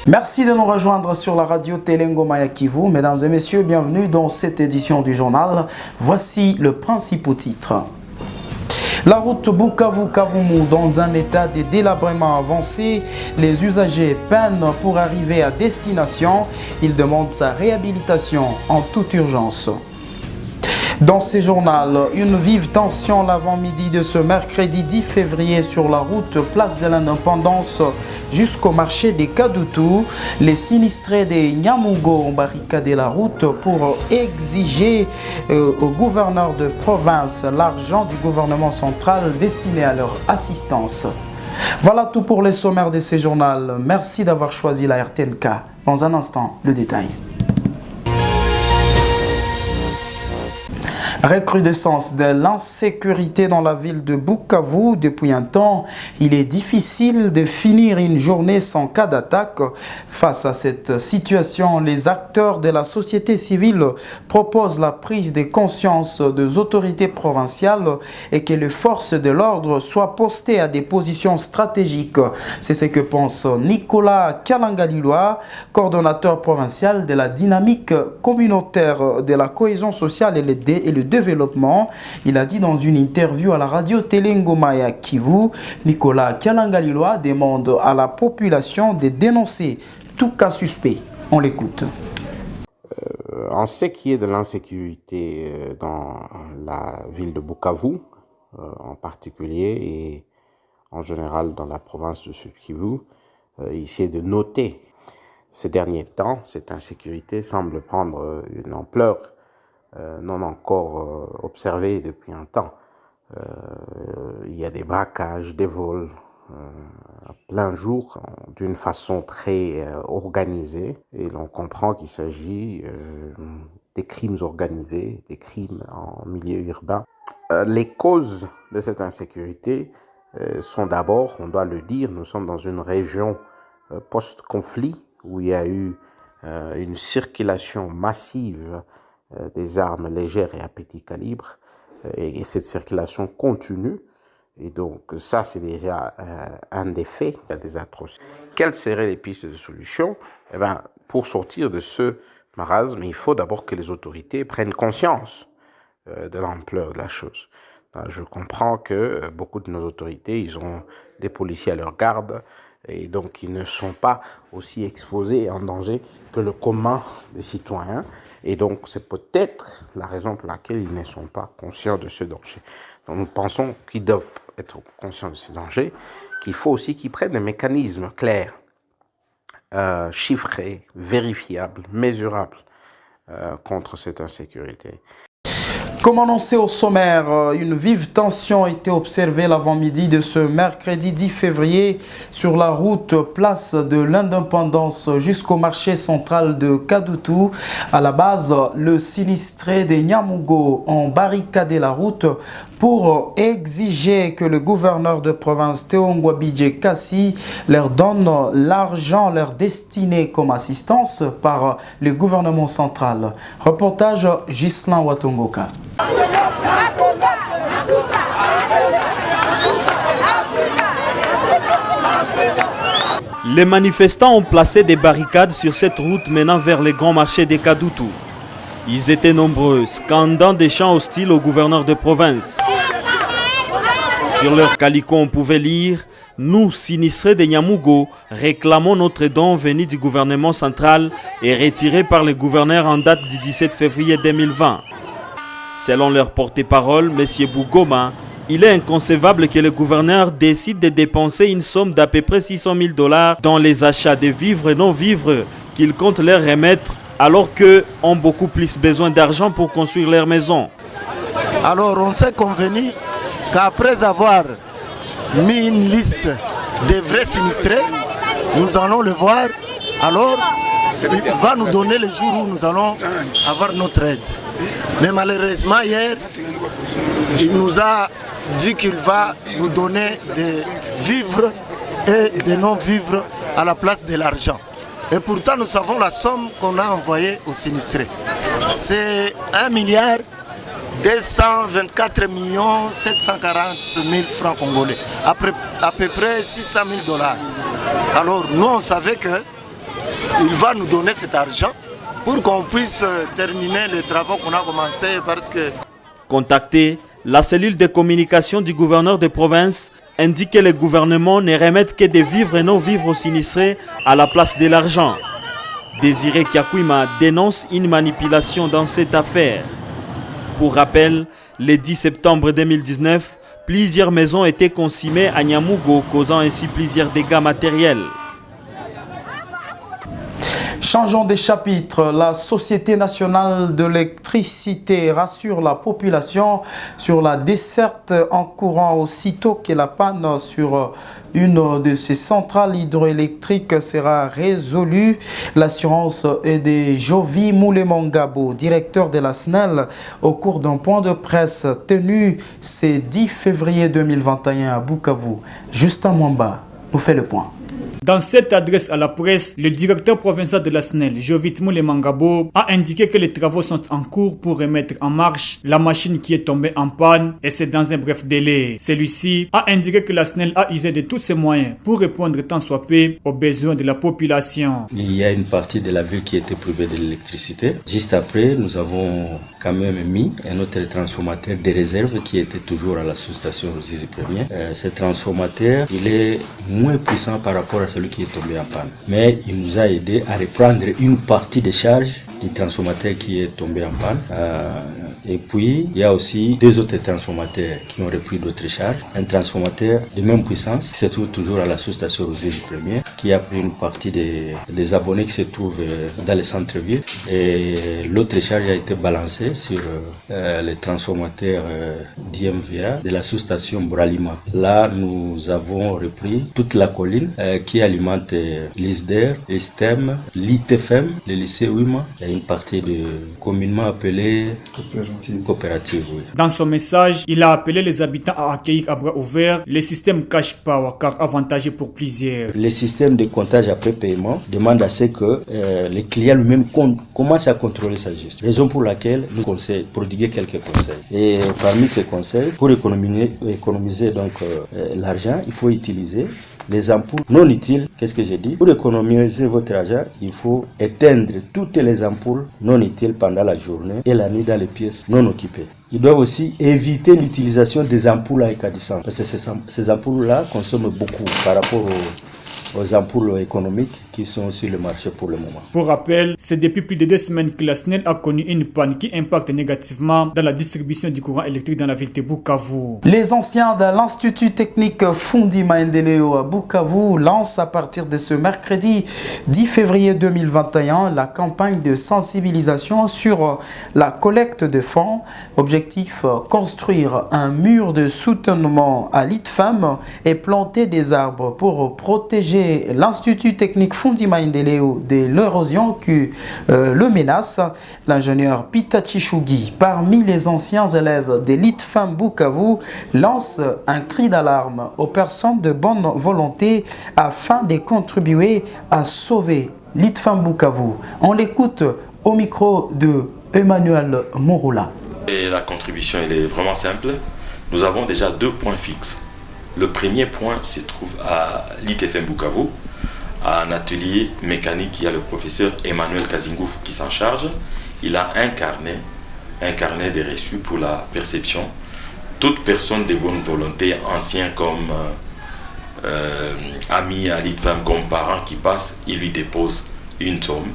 Merci de nous rejoindre sur la radio Telengoma Kivu. Mesdames et messieurs, bienvenue dans cette édition du journal. Voici le principal titre. La route Bukavu-Kavumu dans un état de délabrement avancé. Les usagers peinent pour arriver à destination. Ils demandent sa réhabilitation en toute urgence. Dans ce journal, une vive tension l'avant-midi de ce mercredi 10 février sur la route Place de l'Indépendance jusqu'au marché des Kadutu. Les sinistrés des Nyamugo ont barricadé la route pour exiger au gouverneur de province l'argent du gouvernement central destiné à leur assistance. Voilà tout pour les sommaires de ce journal. Merci d'avoir choisi la RTNK. Dans un instant, le détail. Recrudescence de l'insécurité dans la ville de Bukavu. Depuis un temps, il est difficile de finir une journée sans cas d'attaque. Face à cette situation, les acteurs de la société civile proposent la prise de conscience des autorités provinciales et que les forces de l'ordre soient postées à des positions stratégiques. C'est ce que pense Nicolas Kalangaliloa, coordonnateur provincial de la dynamique communautaire de la cohésion sociale et le développement. Il a dit dans une interview à la radio Telengoma Kivu, Nicolas Kalangaliloa demande à la population de dénoncer tout cas suspect. On l'écoute. En ce qui est de l'insécurité dans la ville de Bukavu, en particulier, et en général dans la province de Sud Kivu, il s'est de noter ces derniers temps, cette insécurité semble prendre une ampleur non encore observé depuis un temps. Il y a des braquages, des vols à plein jour, d'une façon très organisée, et l'on comprend qu'il s'agit des crimes organisés, des crimes en milieu urbain. Les causes de cette insécurité sont d'abord, on doit le dire, nous sommes dans une région post-conflit où il y a eu une circulation massive des armes légères et à petit calibre, et cette circulation continue, et donc ça c'est déjà un des faits, il y a des atrocités. Quelles seraient les pistes de solution? Pour sortir de ce marasme, il faut d'abord que les autorités prennent conscience de l'ampleur de la chose. Je comprends que beaucoup de nos autorités, ils ont des policiers à leur garde, et donc ils ne sont pas aussi exposés et en danger que le commun des citoyens, et donc c'est peut-être la raison pour laquelle ils ne sont pas conscients de ce danger. Donc nous pensons qu'ils doivent être conscients de ce danger, qu'il faut aussi qu'ils prennent des mécanismes clairs, chiffrés, vérifiables, mesurables contre cette insécurité. Comme annoncé au sommaire, une vive tension a été observée l'avant-midi de ce mercredi 10 février sur la route Place de l'Indépendance jusqu'au marché central de Kadutu. À la base, le sinistré des Nyamugo ont barricadé la route pour exiger que le gouverneur de province Théongwabidje Kassi leur donne l'argent leur destiné comme assistance par le gouvernement central. Reportage Ghislain Watongoka. Les manifestants ont placé des barricades sur cette route menant vers les grands marchés des Kadutu. Ils étaient nombreux, scandant des chants hostiles au gouverneur de province. Sur leur calicot, on pouvait lire « Nous, sinistrés des Nyamugo, réclamons notre don venu du gouvernement central et retiré par le gouverneur en date du 17 février 2020. » Selon leur porte-parole, M. Bougoma, il est inconcevable que le gouverneur décide de dépenser une somme d'à peu près $600 000 dans les achats de vivres et non-vivres qu'il compte leur remettre alors qu'eux ont beaucoup plus besoin d'argent pour construire leur maison. Alors on s'est convenu qu'après avoir mis une liste des vrais sinistrés, nous allons le voir, alors il va nous donner le jour où nous allons avoir notre aide. Mais malheureusement hier, il nous a dit qu'il va nous donner des vivres et des non-vivres à la place de l'argent. Et pourtant nous savons la somme qu'on a envoyée aux sinistrés. c'est 1 milliard 224 740 000 francs congolais, à peu près 600 000 $. Alors nous on savait qu'il va nous donner cet argent pour qu'on puisse terminer les travaux qu'on a commencés parce que... Contacté, la cellule de communication du gouverneur de province indique que le gouvernement ne remet que des vivres et non-vivres aux sinistrés à la place de l'argent. Désiré Kiakwima dénonce une manipulation dans cette affaire. Pour rappel, le 10 septembre 2019, plusieurs maisons étaient consignées à Nyamougo, causant ainsi plusieurs dégâts matériels. Changeons de chapitre. La Société nationale de l'électricité rassure la population sur la desserte en courant aussitôt que la panne sur une de ces centrales hydroélectriques sera résolue. L'assurance est de Jovi Moulemangabo, directeur de la SNEL, au cours d'un point de presse tenu ce 10 février 2021 à Bukavu. Justin Mwamba nous fait le point. Dans cette adresse à la presse, le directeur provincial de la SNEL, Jovit Moulemangabo, a indiqué que les travaux sont en cours pour remettre en marche la machine qui est tombée en panne et c'est dans un bref délai. Celui-ci a indiqué que la SNEL a usé de tous ses moyens pour répondre tant soit peu aux besoins de la population. Il y a une partie de la ville qui était privée de l'électricité. Juste après, nous avons quand même mis un autre transformateur de réserve qui était toujours à la sous-station Ruzizi Premier. Ce transformateur, il est moins puissant par rapport à celui qui est tombé en panne. Mais il nous a aidé à reprendre une partie des charges du transformateur qui est tombé en panne. Et puis, il y a aussi deux autres transformateurs qui ont repris d'autres charges. Un transformateur de même puissance qui se trouve toujours à la sous-station Ruzizi Premier, qui a pris une partie des abonnés qui se trouvent dans le centre-ville. Et l'autre charge a été balancée sur les transformateurs d'IMVA de la sous-station Bralima. Là, nous avons repris toute la colline qui alimente l'ISDER, l'ISTEM, l'ITFM, le lycée Ouima. Il y a une partie communément appelée coopérative. Oui. Dans son message, il a appelé les habitants à accueillir à bras ouverts le système Cash Power, car avantageux pour plusieurs. Le système de comptage après paiement demande à ce que les clients lui-même commencent à contrôler sa gestion. Raison pour laquelle nous conseillons prodiguer quelques conseils. Et parmi ces conseils, pour économiser donc l'argent, il faut utiliser les ampoules non utiles. Qu'est-ce que j'ai dit? Pour économiser votre argent, il faut éteindre toutes les ampoules non utiles pendant la journée et la nuit dans les pièces non occupées. Ils doivent aussi éviter l'utilisation des ampoules à incandescence parce que ces ampoules-là consomment beaucoup par rapport aux ampoules économiques qui sont sur le marché pour le moment. Pour rappel, c'est depuis plus de 2 semaines que la SNEL a connu une panne qui impacte négativement dans la distribution du courant électrique dans la ville de Bukavu. Les anciens de l'Institut technique Fundi Maendeleo à Bukavu lancent à partir de ce mercredi 10 février 2021 la campagne de sensibilisation sur la collecte de fonds. Objectif, construire un mur de soutènement à l'ITFAM et planter des arbres pour protéger l'Institut technique Fundi Maendeleo de l'érosion qui le menace. L'ingénieur Pita Chishugi, parmi les anciens élèves de l'ITFAM Bukavu, lance un cri d'alarme aux personnes de bonne volonté afin de contribuer à sauver l'ITFAM Bukavu. On l'écoute au micro de Emmanuel Mouroula. Et la contribution elle est vraiment simple. Nous avons déjà 2 points fixes. Le premier point se trouve à l'ITFM Bukavu, à un atelier mécanique. Il y a le professeur Emmanuel Kazingouf qui s'en charge. Il a un carnet des reçus pour la perception. Toute personne de bonne volonté, ancien comme ami à l'ITFM, comme parent qui passe, il lui dépose une somme.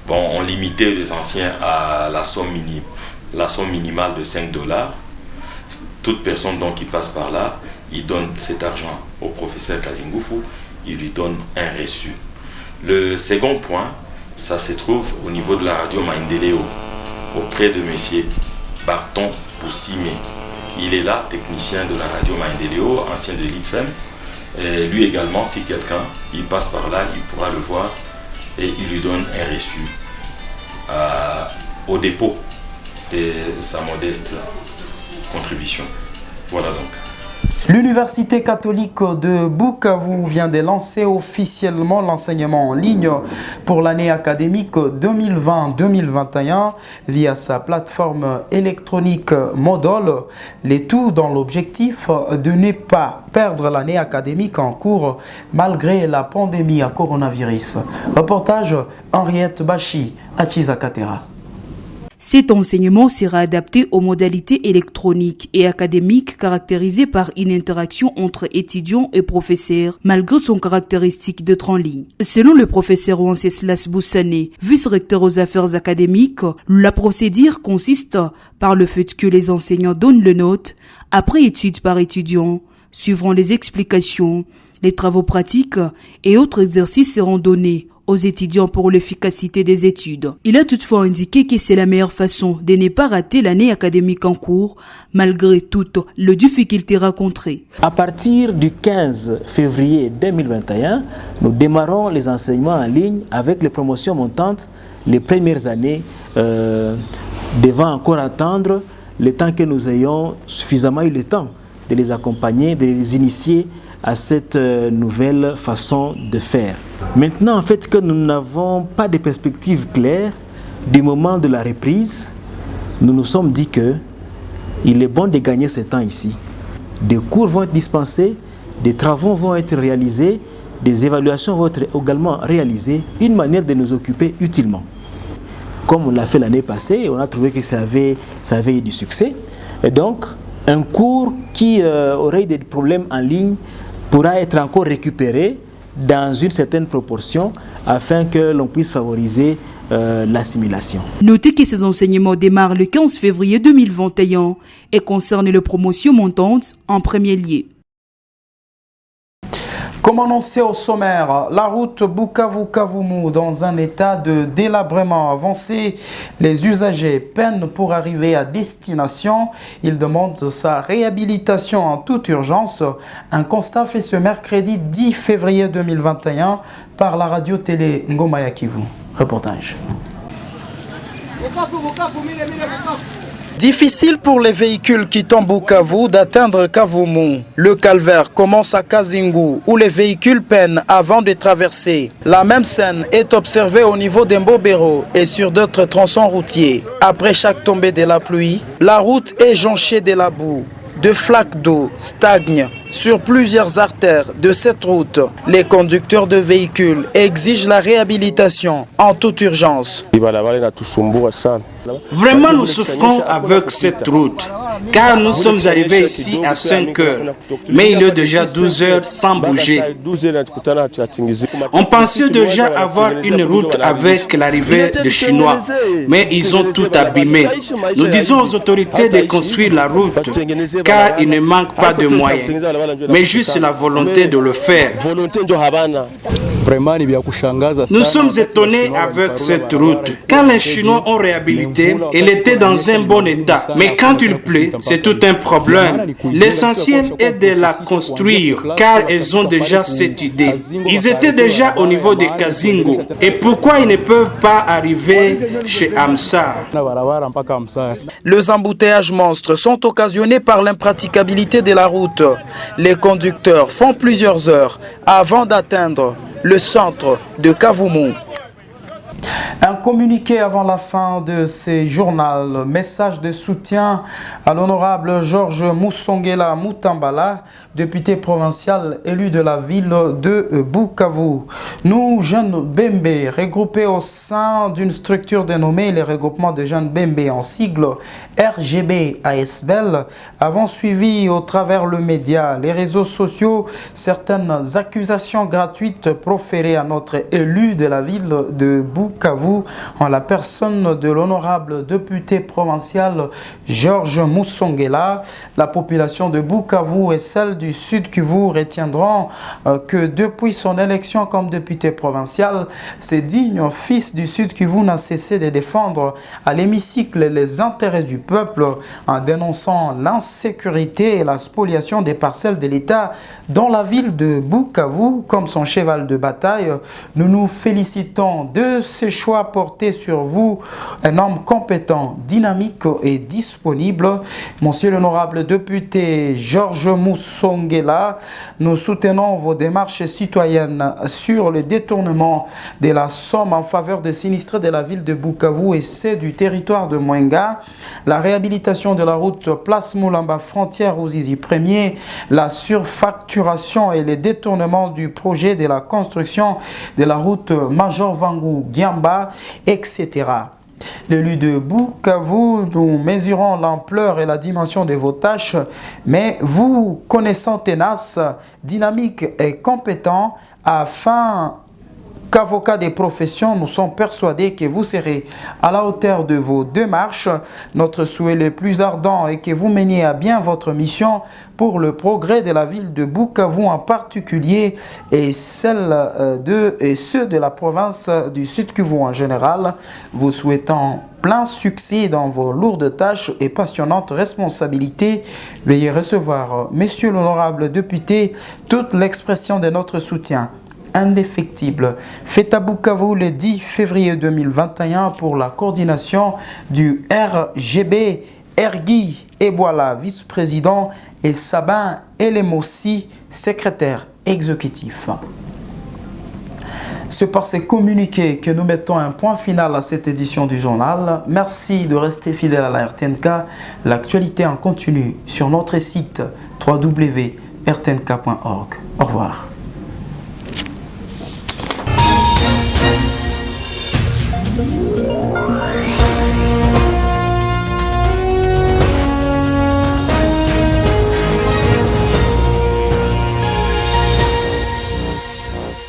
Bon, on limitait les anciens à la somme minimale de $5. Toute personne donc qui passe par là, il donne cet argent au professeur Kazingoufou, il lui donne un reçu. Le second point, ça se trouve au niveau de la radio Maendeleo, auprès de monsieur Barton Poussime. Il est là, technicien de la radio Maendeleo, ancien de l'ITFM. Et lui également, si quelqu'un il passe par là, il pourra le voir et il lui donne un reçu au dépôt de sa modeste contribution. Voilà donc. L'Université catholique de Bukavu vient de lancer officiellement l'enseignement en ligne pour l'année académique 2020-2021 via sa plateforme électronique Modol, le tout dans l'objectif de ne pas perdre l'année académique en cours malgré la pandémie à coronavirus. Reportage Henriette Bachi à Chizakatera. Cet enseignement sera adapté aux modalités électroniques et académiques caractérisées par une interaction entre étudiants et professeurs, malgré son caractéristique d'être en ligne. Selon le professeur Wenceslas Boussane, vice-recteur aux affaires académiques, la procédure consiste par le fait que les enseignants donnent le note, après étude par étudiant, suivront les explications, les travaux pratiques et autres exercices seront donnés aux étudiants pour l'efficacité des études. Il a toutefois indiqué que c'est la meilleure façon de ne pas rater l'année académique en cours, malgré toutes les difficultés rencontrées. À partir du 15 février 2021, nous démarrons les enseignements en ligne avec les promotions montantes les premières années, devant encore attendre le temps que nous ayons suffisamment eu le temps de les accompagner, de les initier à cette nouvelle façon de faire. Maintenant, en fait, que nous n'avons pas de perspective claire du moment de la reprise, nous nous sommes dit que il est bon de gagner ce temps ici. Des cours vont être dispensés, des travaux vont être réalisés, des évaluations vont être également réalisées, une manière de nous occuper utilement. Comme on l'a fait l'année passée, on a trouvé que ça avait eu du succès. Et donc, un cours qui aurait des problèmes en ligne pourra être encore récupéré dans une certaine proportion afin que l'on puisse favoriser l'assimilation. Notez que ces enseignements démarrent le 15 février 2021 et concernent les promotions montantes en premier lieu. Comme annoncé au sommaire, la route Bukavu-Kavumu dans un état de délabrement avancé. Les usagers peinent pour arriver à destination. Ils demandent sa réhabilitation en toute urgence. Un constat fait ce mercredi 10 février 2021 par la radio-télé Ngoma ya Kivu. Reportage. Difficile pour les véhicules quittant Bukavu d'atteindre Kavumu. Le calvaire commence à Kazingu où les véhicules peinent avant de traverser. La même scène est observée au niveau d'Embobero et sur d'autres tronçons routiers. Après chaque tombée de la pluie, la route est jonchée de la boue. De flaques d'eau stagnent sur plusieurs artères de cette route. Les conducteurs de véhicules exigent la réhabilitation en toute urgence. Vraiment, nous souffrons avec cette route, car nous sommes arrivés ici à 5 heures, mais il est déjà 12 heures sans bouger. On pensait déjà avoir une route avec l'arrivée des Chinois, mais ils ont tout abîmé. Nous disons aux autorités de construire la route, car il ne manque pas de moyens, mais juste la volonté de le faire. Nous sommes étonnés avec cette route. Quand les Chinois ont réhabilité, elle était dans un bon état. Mais quand il pleut, c'est tout un problème. L'essentiel est de la construire, car ils ont déjà cette idée. Ils étaient déjà au niveau de Kazingo. Et pourquoi ils ne peuvent pas arriver chez Amsar? Les embouteillages monstres sont occasionnés par l'impraticabilité de la route. Les conducteurs font plusieurs heures avant d'atteindre le centre de Kavumu. Un communiqué avant la fin de ce journal, message de soutien à l'honorable Georges Moussongela Moutambala, député provincial élu de la ville de Bukavu. Nous, jeunes Bembe, regroupés au sein d'une structure dénommée les regroupements de jeunes Bembe en sigle RGB ASBEL, avons suivi au travers le média, les réseaux sociaux, certaines accusations gratuites proférées à notre élu de la ville de Bukavu en la personne de l'honorable député provincial Georges Moussongela. La population de Bukavu et celle du Sud Kivu retiendront que depuis son élection comme député provincial, ce digne fils du Sud Kivu n'a cessé de défendre à l'hémicycle les intérêts du peuple en dénonçant l'insécurité et la spoliation des parcelles de l'État dans la ville de Bukavu comme son cheval de bataille. Nous nous félicitons de ces choix portés sur vous un homme compétent, dynamique et disponible. Monsieur l'honorable député Georges Moussongela, nous soutenons vos démarches citoyennes sur le détournement de la somme en faveur des sinistrés de la ville de Bukavu et ceux du territoire de Mwenga, la réhabilitation de la route Place Moulamba frontière aux Zizi 1er, la surfacturation et le détournement du projet de la construction de la route Major Vangou Giamba, etc. L'élu de Bukavu, nous mesurons l'ampleur et la dimension de vos tâches, mais vous connaissant tenace, dynamique et compétent, afin qu'avocats des professions, nous sommes persuadés que vous serez à la hauteur de vos démarches. Notre souhait le plus ardent est que vous meniez à bien votre mission pour le progrès de la ville de Bukavu en particulier et ceux de la province du Sud Kivu en général, vous souhaitant plein succès dans vos lourdes tâches et passionnantes responsabilités. Veuillez recevoir, monsieur l'honorable député, toute l'expression de notre soutien indéfectible. Fait à Bukavu le 10 février 2021 pour la coordination du RGB, Ergui Eboala, vice-président, et Sabin Elemossi, secrétaire exécutif. C'est par ces communiqués que nous mettons un point final à cette édition du journal. Merci de rester fidèle à la RTNK. L'actualité en continu sur notre site www.rtnk.org. Au revoir.